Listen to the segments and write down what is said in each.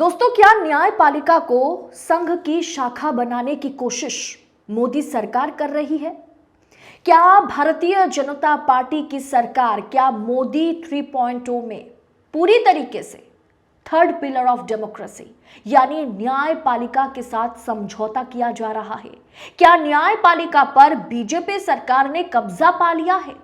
दोस्तों, क्या न्यायपालिका को संघ की शाखा बनाने की कोशिश मोदी सरकार कर रही है? क्या भारतीय जनता पार्टी की सरकार, क्या मोदी 3.0 में पूरी तरीके से थर्ड पिलर ऑफ डेमोक्रेसी यानी न्यायपालिका के साथ समझौता किया जा रहा है? क्या न्यायपालिका पर बीजेपी सरकार ने कब्जा पा लिया है?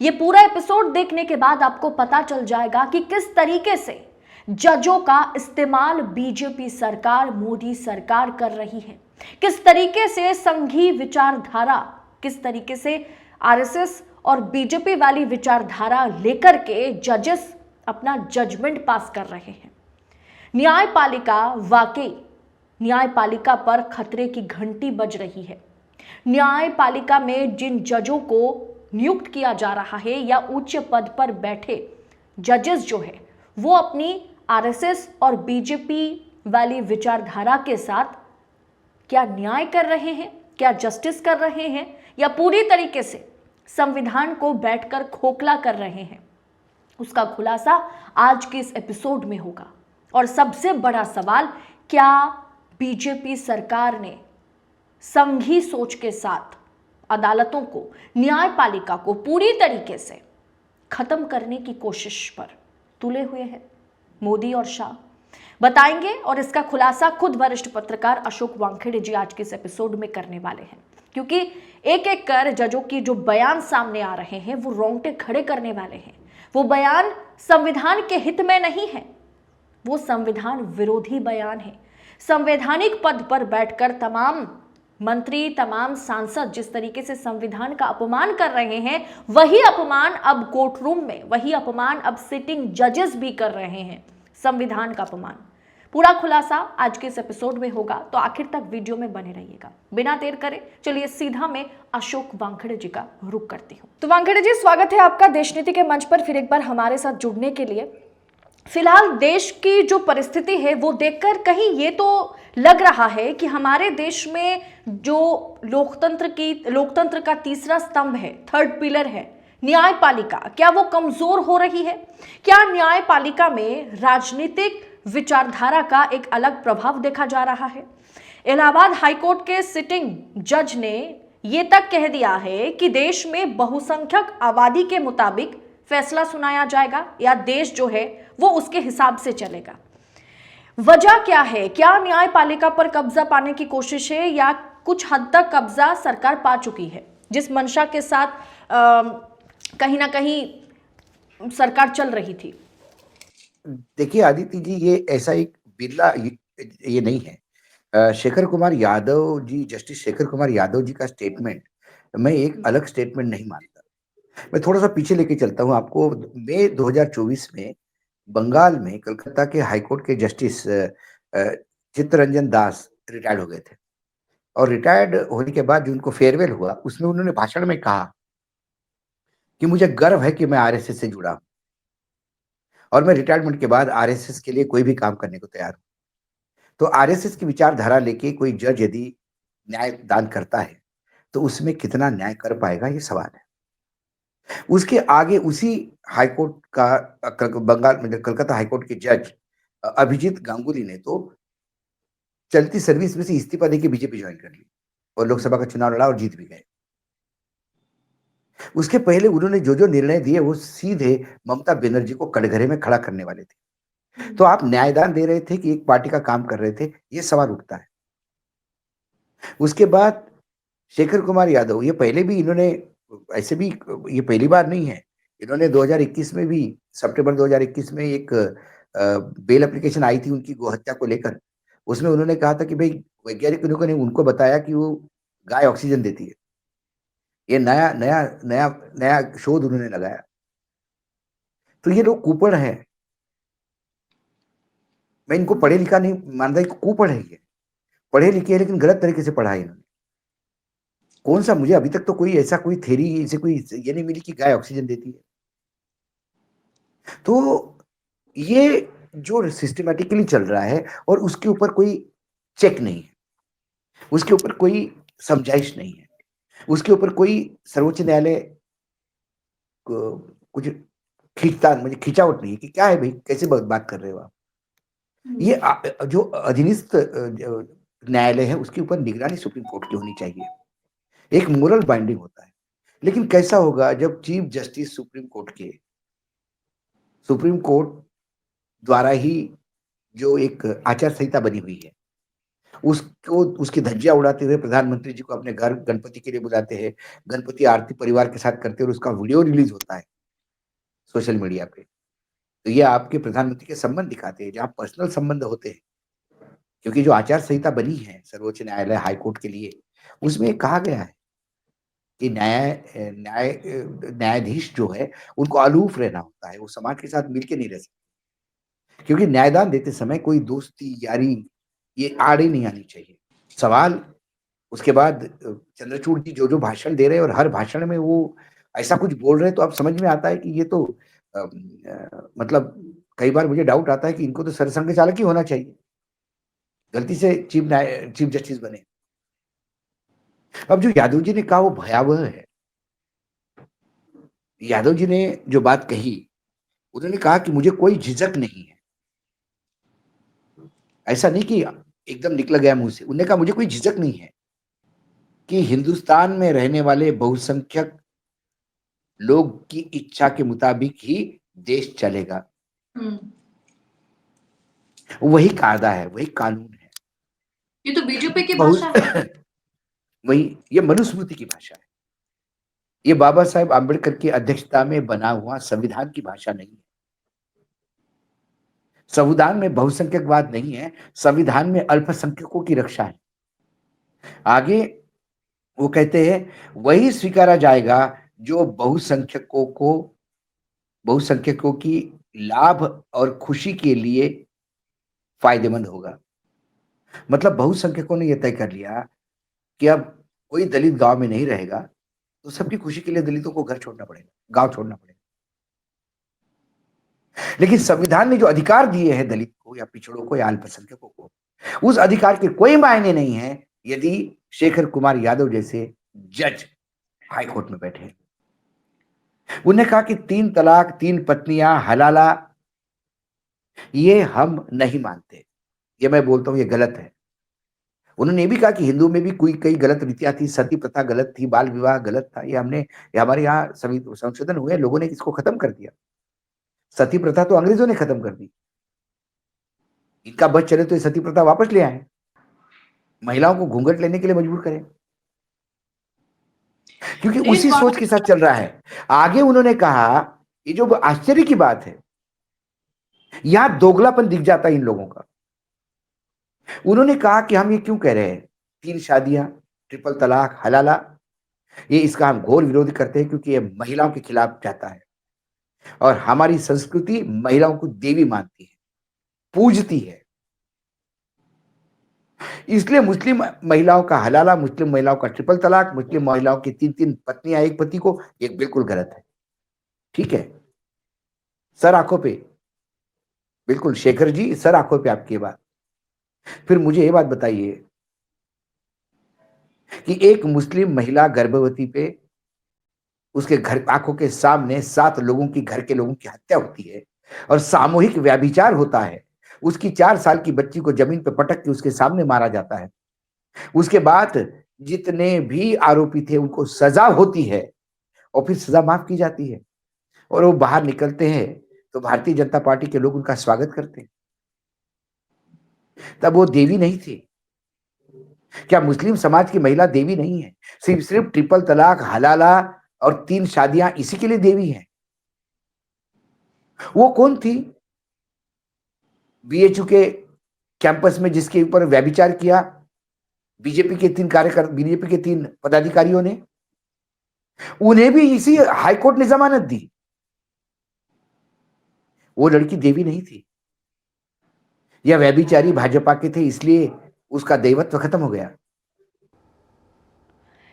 यह पूरा एपिसोड देखने के बाद आपको पता चल जाएगा कि किस तरीके से जजों का इस्तेमाल बीजेपी सरकार, मोदी सरकार कर रही है। किस तरीके से संघीय विचारधारा, किस तरीके से आरएसएस और बीजेपी वाली विचारधारा लेकर के जजेस अपना जजमेंट पास कर रहे हैं। न्यायपालिका, वाकई न्यायपालिका पर खतरे की घंटी बज रही है। न्यायपालिका में जिन जजों को नियुक्त किया जा रहा है या उच्च पद पर बैठे जजेस जो है वो अपनी आरएसएस और बीजेपी वाली विचारधारा के साथ क्या न्याय कर रहे हैं, क्या जस्टिस कर रहे हैं, या पूरी तरीके से संविधान को बैठकर खोखला कर रहे हैं, उसका खुलासा आज के इस एपिसोड में होगा। और सबसे बड़ा सवाल, क्या बीजेपी सरकार ने संघी सोच के साथ अदालतों को, न्यायपालिका को पूरी तरीके से खत्म करने की कोशिश पर तुले हुए हैं मोदी और शाह? बताएंगे और इसका खुलासा खुद वरिष्ठ पत्रकार अशोक वानखेड़े जी आज के इस एपिसोड में करने वाले हैं, क्योंकि एक एक कर जजों की जो बयान सामने आ रहे हैं वो रोंगटे खड़े करने वाले हैं। वो बयान संविधान के हित में नहीं है, वो संविधान विरोधी बयान है। संवैधानिक पद पर बैठकर तमाम मंत्री, तमाम सांसद जिस तरीके से संविधान का अपमान कर रहे हैं, वही अपमान अब कोर्ट रूम में, वही अपमान अब सिटिंग जजेस भी कर रहे हैं, संविधान का अपमान। पूरा खुलासा आज के इस एपिसोड में होगा, तो आखिर तक वीडियो में बने रहिएगा। बिना देर करे चलिए सीधा मैं अशोक वानखेड़े जी का रुख करती हूँ। तो वानखेड़े जी, स्वागत है आपका देश नीति के मंच पर फिर एक बार हमारे साथ जुड़ने के लिए। फिलहाल देश की जो परिस्थिति है वो देखकर कहीं ये तो लग रहा है कि हमारे देश में जो लोकतंत्र का तीसरा स्तंभ है, थर्ड पिलर है, न्यायपालिका, क्या वो कमजोर हो रही है? क्या न्यायपालिका में राजनीतिक विचारधारा का एक अलग प्रभाव देखा जा रहा है? इलाहाबाद हाईकोर्ट के सिटिंग जज ने ये तक कह दिया है कि देश में बहुसंख्यक आबादी के मुताबिक फैसला सुनाया जाएगा या देश जो है वो उसके हिसाब से चलेगा। वजह क्या है? क्या न्यायपालिका पर कब्जा पाने की कोशिश है या कुछ हद तक कब्जा सरकार पा चुकी है, जिस मंशा के साथ कहीं ना कहीं सरकार चल रही थी? देखिए आदित्य जी, ये ऐसा एक बिरला ये नहीं है। शेखर कुमार यादव जी, जस्टिस शेखर कुमार यादव जी का स्टेटमेंट मैं एक अलग स्टेटमेंट नहीं मानता। मैं थोड़ा सा पीछे लेके चलता हूं आपको। मई 2024 में बंगाल में कलकत्ता के हाईकोर्ट के जस्टिस चित्तरंजन दास रिटायर्ड हो गए थे, और रिटायर्ड होने के बाद जो उनको फेयरवेल हुआ उसमें उन्होंने भाषण में कहा कि मुझे गर्व है कि मैं आरएसएस से जुड़ा हूं और मैं रिटायरमेंट के बाद आरएसएस के लिए कोई भी काम करने को तैयार हूं। तो आरएसएस की विचारधारा लेके कोई जज यदि न्याय दान करता है तो उसमें कितना न्याय कर पाएगा, ये सवाल है। उसके आगे उसी हाईकोर्ट का बंगाल में कलकत्ता हाईकोर्ट के जज अभिजीत गांगुली ने तो चलती सर्विस में से इस्तीफा देके बीजेपी ज्वाइन कर ली और लोकसभा का चुनाव लड़ा और जीत भी गए। उसके पहले उन्होंने जो जो निर्णय दिए वो सीधे ममता बनर्जी को कटघरे में खड़ा करने वाले थे। तो आप न्यायदान दे रहे थे कि एक पार्टी का काम कर रहे थे, ये सवाल उठता है। उसके बाद शेखर कुमार यादव, ये पहले भी इन्होंने ऐसे भी, ये पहली बार नहीं है, इन्होंने 2021 में भी, सितंबर 2021 में एक बेल एप्लीकेशन आई थी उनकी गोहत्या को लेकर। उसमें उन्होंने कहा था कि भाई वैज्ञानिक लोगों ने उनको बताया कि वो गाय ऑक्सीजन देती है। ये नया नया नया नया शोध उन्होंने लगाया। तो ये लोग कुपड़ हैं। मैं इनको पढ़े लिखा नहीं मानता, कुपड़ है ये। पढ़े लिखे हैं लेकिन गलत तरीके से पढ़ा है इन्होंने। कौन सा, मुझे अभी तक तो कोई ऐसा कोई थ्योरी इसे कोई ये नहीं मिली कि गाय ऑक्सीजन देती है। तो ये जो सिस्टमैटिकली चल रहा है और उसके ऊपर कोई चेक नहीं है, उसके ऊपर कोई समझाइश नहीं है, उसके ऊपर कोई सर्वोच्च न्यायालय कुछ खींचता, मुझे खिंचावट नहीं है कि क्या है भाई, कैसे बात कर रहे हो आप। ये जो अधीनस्थ जो न्यायालय है उसके ऊपर निगरानी सुप्रीम कोर्ट की होनी चाहिए। एक मोरल बाइंडिंग होता है। लेकिन कैसा होगा जब चीफ जस्टिस सुप्रीम कोर्ट द्वारा ही जो एक आचार संहिता बनी हुई है, उसको उसकी धज्जियां उड़ाते हुए प्रधानमंत्री जी को अपने घर गणपति के लिए बुलाते हैं, गणपति आरती परिवार के साथ करते हैं और उसका वीडियो रिलीज होता है सोशल मीडिया पे। तो ये आपके प्रधानमंत्री के संबंध दिखाते हैं, जहाँ पर्सनल संबंध होते हैं। क्योंकि जो आचार संहिता बनी है सर्वोच्च न्यायालय, हाई कोर्ट के लिए, उसमें कहा गया है कि न्यायाधीश जो है उनको अलूफ रहना होता है, वो समाज के साथ मिलके नहीं रह सकते। क्योंकि न्यायदान देते समय कोई दोस्ती, यारी ये आड़े नहीं आनी चाहिए। सवाल उसके बाद चंद्रचूड़ जी जो-जो भाषण दे रहे हैं और हर भाषण में वो ऐसा कुछ बोल रहे हैं तो अब समझ में आता है कि ये तो मतलब कई बार मुझे डाउट आता है कि इनको तो सरसंघ चालक ही होना चाहिए। गलती से चीफ जस्टिस बने। अब जो यादव जी ने कहा वो भयावह है। यादव जी ने जो बात कही, उन्होंने कहा कि मुझे कोई झिझक नहीं है। ऐसा नहीं कि एकदम निकल गया मुँह से। उन्होंने कहा मुझे कोई झिझक नहीं है कि हिंदुस्तान में रहने वाले बहुसंख्यक लोग की इच्छा के मुताबिक ही देश चलेगा। वही कायदा है, वही कानून है। ये तो बीजेपी की बहुत भाषा है। वही ये मनुस्मृति की भाषा है। ये बाबा साहेब आंबेडकर की अध्यक्षता में बना हुआ संविधान की भाषा नहीं है। संविधान में बहुसंख्यकवाद नहीं है, संविधान में अल्पसंख्यकों की रक्षा है। आगे वो कहते हैं वही स्वीकारा जाएगा जो बहुसंख्यकों की लाभ और खुशी के लिए फायदेमंद होगा। मतलब बहुसंख्यकों ने यह तय कर लिया कि अब कोई दलित गांव में नहीं रहेगा, तो सबकी खुशी के लिए दलितों को घर छोड़ना पड़ेगा, गांव छोड़ना पड़ेगा। लेकिन संविधान ने जो अधिकार दिए हैं दलित को या पिछड़ों को या अल्पसंख्यकों को, उस अधिकार के कोई मायने नहीं है यदि शेखर कुमार यादव जैसे जज हाई कोर्ट में बैठे। उन्होंने कहा कि 3 तलाक, 3 पत्नियां, हलाला, ये हम नहीं मानते। ये मैं बोलता हूं ये गलत है। उन्होंने ये भी कहा कि हिंदुओं में भी कोई कई गलत रीतियां थी, सती प्रथा गलत थी, बाल विवाह गलत था। ये हमारे यहाँ संशोधन हुए, लोगों ने इसको खत्म कर दिया। सती प्रथा तो अंग्रेजों ने खत्म कर दी। इनका बस चले तो ये सती प्रथा वापस ले आए, महिलाओं को घूंघट लेने के लिए मजबूर करें, क्योंकि एक उसी बात सोच के साथ चल रहा है। आगे उन्होंने कहा, ये जो आश्चर्य की बात है, यहां दोगलापन दिख जाता है इन लोगों का। उन्होंने कहा कि हम ये क्यों कह रहे हैं 3 शादियां, ट्रिपल तलाक, हलाला, ये इसका हम घोर विरोध करते हैं क्योंकि ये महिलाओं के खिलाफ जाता है और हमारी संस्कृति महिलाओं को देवी मानती है, पूजती है। इसलिए मुस्लिम महिलाओं का हलाला, मुस्लिम महिलाओं का ट्रिपल तलाक, मुस्लिम महिलाओं की 3-3 पत्नियां एक पति को, ये बिल्कुल गलत है। ठीक है, सर आंखों पे, बिल्कुल शेखर जी, सर आंखों पे आपकी ये बात। फिर मुझे ये बात बताइए कि एक मुस्लिम महिला गर्भवती पे उसके घर आंखों के सामने 7 लोगों की, घर के लोगों की हत्या होती है और सामूहिक व्यभिचार होता है। उसकी 4 साल की बच्ची को जमीन पर पटक के उसके सामने मारा जाता है। उसके बाद जितने भी आरोपी थे उनको सजा होती है और फिर सजा माफ की जाती है और वो बाहर निकलते हैं तो भारतीय जनता पार्टी के लोग उनका स्वागत करते हैं। तब वो देवी नहीं थी। क्या मुस्लिम समाज की महिला देवी नहीं है? सिर्फ ट्रिपल तलाक, हलाला और 3 शादियां इसी के लिए देवी हैं? वो कौन थी बीएचयू के कैंपस में जिसके ऊपर व्यभिचार किया बीजेपी के 3 पदाधिकारियों ने? उन्हें भी इसी हाईकोर्ट ने जमानत दी। वो लड़की देवी नहीं थी, या व्यभिचारी भाजपा के थे इसलिए उसका दैवत्व खत्म हो गया।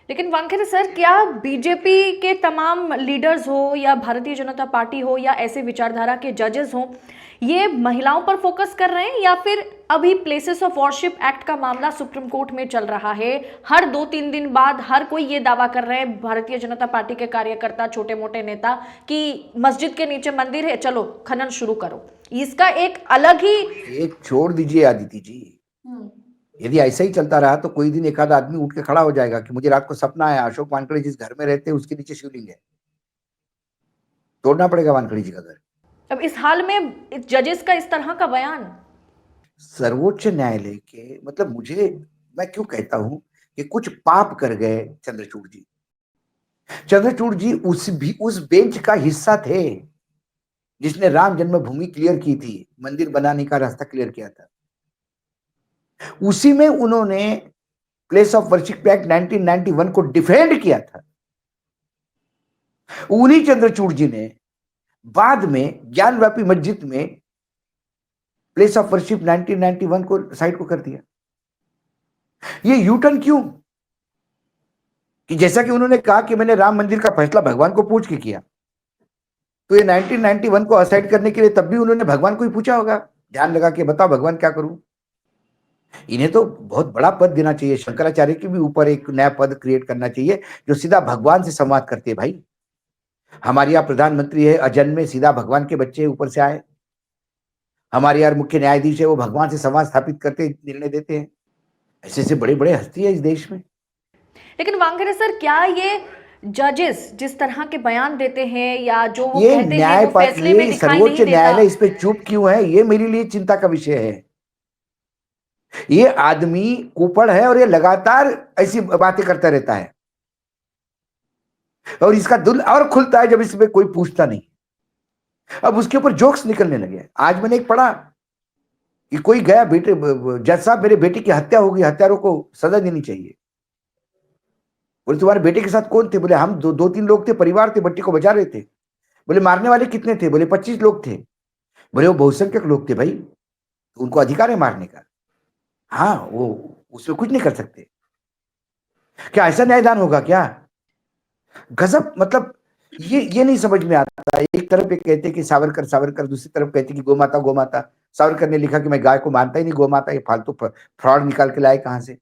लेकिन वानखेड़े सर, क्या बीजेपी के तमाम लीडर्स हो या भारतीय जनता पार्टी हो या ऐसे विचारधारा के जजेस हो, ये महिलाओं पर फोकस कर रहे हैं या फिर अभी प्लेसेस ऑफ वर्शिप एक्ट का मामला सुप्रीम कोर्ट में चल रहा है, हर 2-3 दिन बाद हर कोई ये दावा कर रहे हैं, भारतीय जनता पार्टी के कार्यकर्ता, छोटे मोटे नेता, कि मस्जिद के नीचे मंदिर है, चलो खनन शुरू करो। इसका एक अलग ही ये छोड़ दीजिए आदिति जी, यदि ऐसा ही चलता रहा तो कोई दिन एक आध आदमी उठ के खड़ा हो जाएगा कि मुझे रात को सपना आया अशोक वानखेड़े जिस घर में रहते हैं उसके नीचे शिवलिंग है, तोड़ना पड़ेगा वानखेड़े जी का घर। अब इस हाल में जजेस का इस तरह का बयान, सर्वोच्च न्यायालय के मतलब मुझे, मैं क्यों कहता हूं कि कुछ पाप कर गए चंद्रचूड़ जी। चंद्रचूड़ जी उस बेंच का हिस्सा थे जिसने राम जन्मभूमि क्लियर की थी, मंदिर बनाने का रास्ता क्लियर किया था। उसी में उन्होंने प्लेस ऑफ वर्शिप एक्ट 1991 को डिफेंड किया था। उन्हीं चंद्रचूड़ जी ने बाद में ज्ञानव्यापी मस्जिद में प्लेस ऑफ वर्शिप 1991 को साइड को कर दिया। ये यूटर्न क्यों? कि जैसा कि उन्होंने कहा कि मैंने राम मंदिर का फैसला भगवान को पूछ के किया, तो ये 1991 को असाइड करने के लिए तब भी उन्होंने भगवान को ही पूछा होगा, ध्यान लगा के बताओ भगवान क्या करूं। इन्हें तो बहुत बड़ा पद देना चाहिए, शंकराचार्य के भी ऊपर एक नया पद क्रिएट करना चाहिए जो सीधा भगवान से संवाद करते हैं। भाई हमारे यहाँ प्रधानमंत्री है अजन्मे, सीधा भगवान के बच्चे ऊपर से आए। हमारे यहाँ मुख्य न्यायाधीश है, वो भगवान से संवाद स्थापित करते निर्णय देते हैं। ऐसे ऐसे बड़े बड़े हस्ती है इस देश में। लेकिन वानखेड़े सर, क्या ये जजेस जिस तरह के बयान देते हैं या जो वो ये कहते हैं वो फैसले में ये दिखाई सर्वोच्च नहीं देता, न्यायालय इस पे चुप क्यों है, ये मेरे लिए चिंता का विषय है। ये आदमी कुपड़ है और ये लगातार ऐसी बातें करता रहता है और इसका दिल और खुलता है जब इसमें कोई पूछता नहीं। अब उसके ऊपर जोक्स निकलने लगे। आज मैंने एक पढ़ा कि कोई गया, बेटे जज साहब मेरे बेटे की हत्या होगी, हत्यारों को सजा देनी चाहिए। बोले तुम्हारे बेटे के साथ कौन थे? बोले हम दो तीन लोग थे, परिवार थे, बच्चे को बचा रहे थे। बोले मारने वाले कितने थे? बोले 25 लोग थे। बोले वो बहुसंख्यक लोग थे भाई, तो उनको अधिकार है मारने का। हाँ, वो उसमें कुछ नहीं कर सकते। क्या ऐसा न्यायदान होगा क्या? गजब, मतलब ये नहीं समझ में आता। एक तरफ ये कहते कि सावरकर सावरकर, दूसरी तरफ कहते कि गोमाता गोमाता। सावरकर ने लिखा कि मैं गाय को मानता ही नहीं, गोमाता ये फालतू फ्रॉड निकाल के लाए कहां से।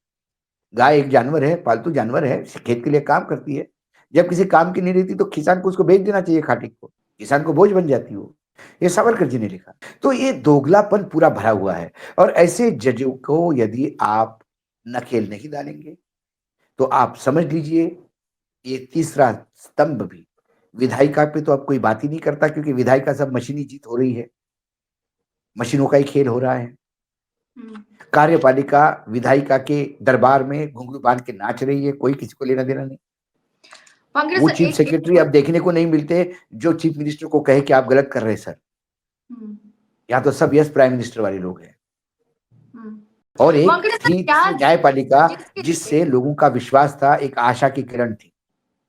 गाय एक जानवर है, पालतू जानवर है, खेत के लिए काम करती है। जब किसी काम की नहीं रहती तो किसान को उसको बेच देना चाहिए खाटिक को, किसान को बोझ बन जाती हो। ये सावरकर जी ने लिखा। तो ये दोगलापन पूरा भरा हुआ है और ऐसे जजों को यदि आप नकेल नहीं डालेंगे तो आप समझ लीजिए ये तीसरा स्तंभ भी, विधायिका पे तो अब कोई बात ही नहीं करता क्योंकि विधायिका सब मशीनी जीत हो रही है, मशीनों का ही खेल हो रहा है। कार्यपालिका विधायिका के दरबार में घुंघरू बांध के नाच रही है, कोई किसी को लेना देना नहीं। वानखेड़े वो सर, चीफ सेक्रेटरी अब देखने को नहीं मिलते जो चीफ मिनिस्टर को कहे कि आप गलत कर रहे हैं सर। यहाँ तो सब यस प्राइम मिनिस्टर वाले लोग हैं। और एक वानखेड़े सर, थी क्या न्यायपालिका जिसके जिससे लोगों का विश्वास था, एक आशा की किरण थी।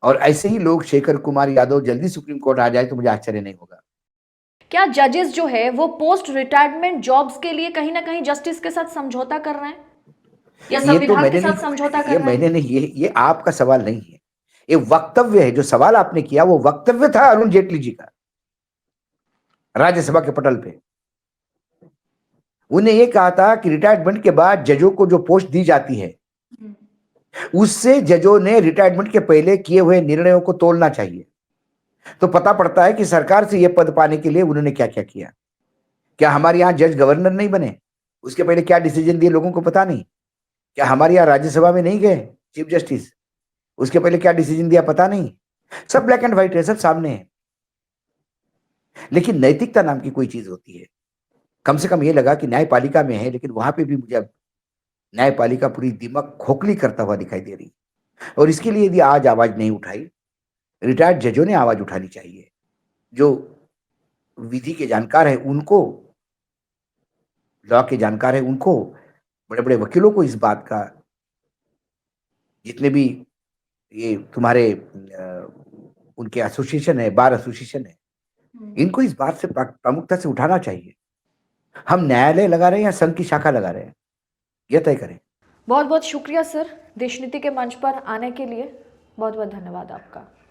और ऐसे ही लोग, शेखर कुमार यादव जल्दी सुप्रीम कोर्ट आ जाए तो मुझे आश्चर्य नहीं होगा। क्या जजेस जो है वो पोस्ट रिटायरमेंट जॉब्स के लिए कहीं ना कहीं जस्टिस के साथ समझौता कर रहे हैं या ये तो संविधान मैंने के साथ समझौता कर रहे हैं? मैंने नहीं, ये आपका सवाल नहीं है, ये वक्तव्य है। जो सवाल आपने किया वो वक्तव्य था अरुण जेटली जी का राज्यसभा के पटल पे। उन्हें ये कहा था कि रिटायरमेंट के बाद जजों को जो पोस्ट दी जाती है उससे जजों ने रिटायरमेंट के पहले किए हुए निर्णयों को तोलना चाहिए। तो पता पड़ता है कि सरकार से यह पद पाने के लिए उन्होंने क्या क्या किया। क्या हमारे यहाँ जज गवर्नर नहीं बने? उसके पहले क्या डिसीजन दिए लोगों को पता नहीं। क्या हमारे यहाँ राज्यसभा में नहीं गए चीफ जस्टिस? उसके पहले क्या डिसीजन दिया पता नहीं। सब ब्लैक एंड व्हाइट है, सब सामने है। लेकिन नैतिकता नाम की कोई चीज होती है। कम से कम ये लगा कि न्यायपालिका में है, लेकिन वहां पे भी मुझे अब न्यायपालिका पूरी दिमाग खोखली करता हुआ दिखाई दे रही। और इसके लिए यदि आज आवाज नहीं उठाई, रिटायर्ड जजों ने आवाज उठानी चाहिए। जो विधि के जानकार है उनको, लॉ के जानकार है उनको, बड़े बड़े वकीलों को इस बात का, जितने भी ये तुम्हारे उनके एसोसिएशन है, बार एसोसिएशन है, इनको इस बात से प्रमुखता से उठाना चाहिए। हम न्यायालय लगा रहे हैं या संघ की शाखा लगा रहे हैं, यह तय करें। बहुत बहुत शुक्रिया सर, देशनीति के मंच पर आने के लिए बहुत बहुत धन्यवाद आपका।